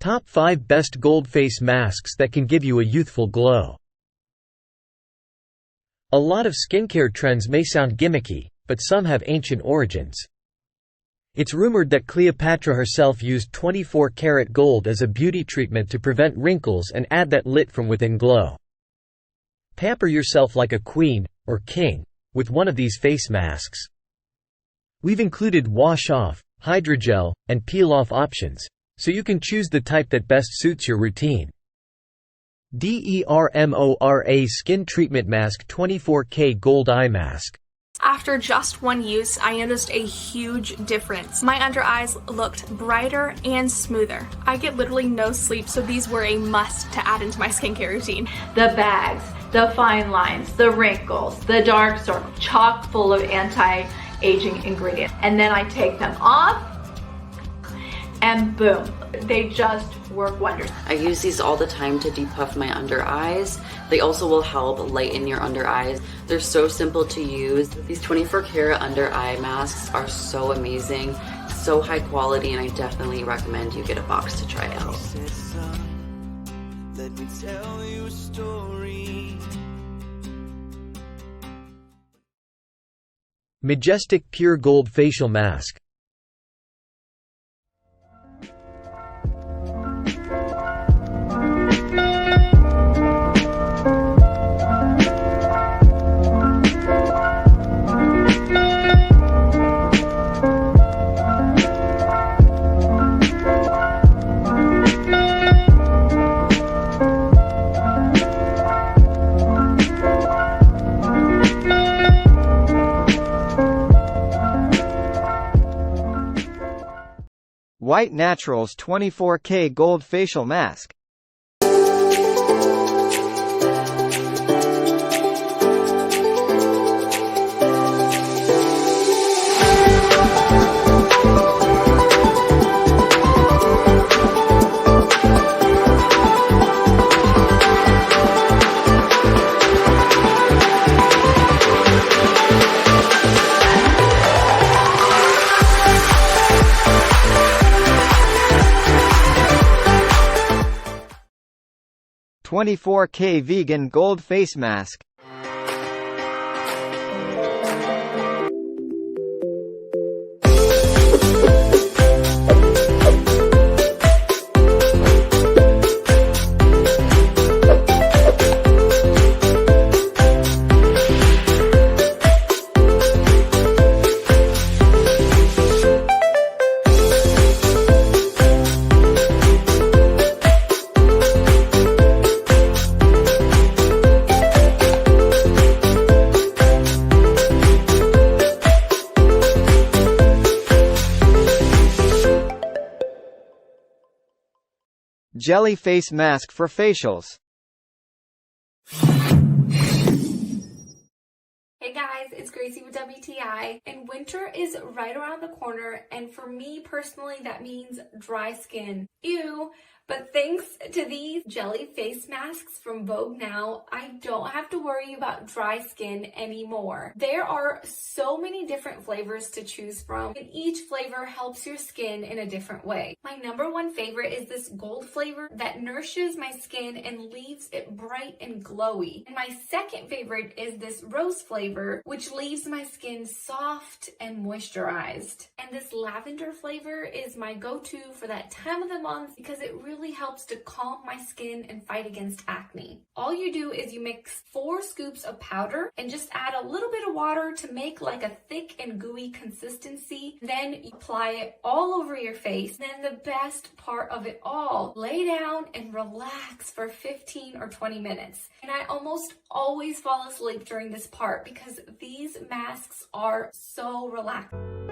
Top 5 Best Gold Face Masks That Can Give You a Youthful Glow. A lot of skincare trends may sound gimmicky, but some have ancient origins. It's rumored that Cleopatra herself used 24-karat gold as a beauty treatment to prevent wrinkles and add that lit-from-within glow. Pamper yourself like a queen, or king, with one of these face masks. We've included wash-off, hydrogel, and peel-off options, so you can choose the type that best suits your routine. DERMORA Skin Treatment Mask 24K Gold Eye Mask. After just one use, I noticed a huge difference. My under eyes looked brighter and smoother. I get literally no sleep, so these were a must to add into my skincare routine. The bags, the fine lines, the wrinkles, the dark circles, chock full of anti-aging ingredients. And then I take them off, and boom, they just work wonders. I use these all the time to depuff my under eyes. They also will help lighten your under eyes. They're so simple to use. These 24-karat under eye masks are so amazing, so high quality, and I definitely recommend you get a box to try out. Let me tell you a story. Majestic Pure Gold Facial Mask. White Naturals 24K Gold Facial Mask. $24K Vegan Gold Face Mask. Jelly Face Mask for Facials. Hey guys, it's Gracie with WTI, and winter is right around the corner, and for me personally that means dry skin. Ew! But thanks to these jelly face masks from Vogue Now, I don't have to worry about dry skin anymore. There are so many different flavors to choose from, and each flavor helps your skin in a different way. My number one favorite is this gold flavor that nourishes my skin and leaves it bright and glowy. And my second favorite is this rose flavor, which leaves my skin soft and moisturized. And this lavender flavor is my go-to for that time of the month because it really helps to calm my skin and fight against acne. All you do is you mix 4 scoops of powder and just add a little bit of water to make like a thick and gooey consistency. Then you apply it all over your face. Then the best part of it all, lay down and relax for 15 or 20 minutes. And I almost always fall asleep during this part because these masks are so relaxing.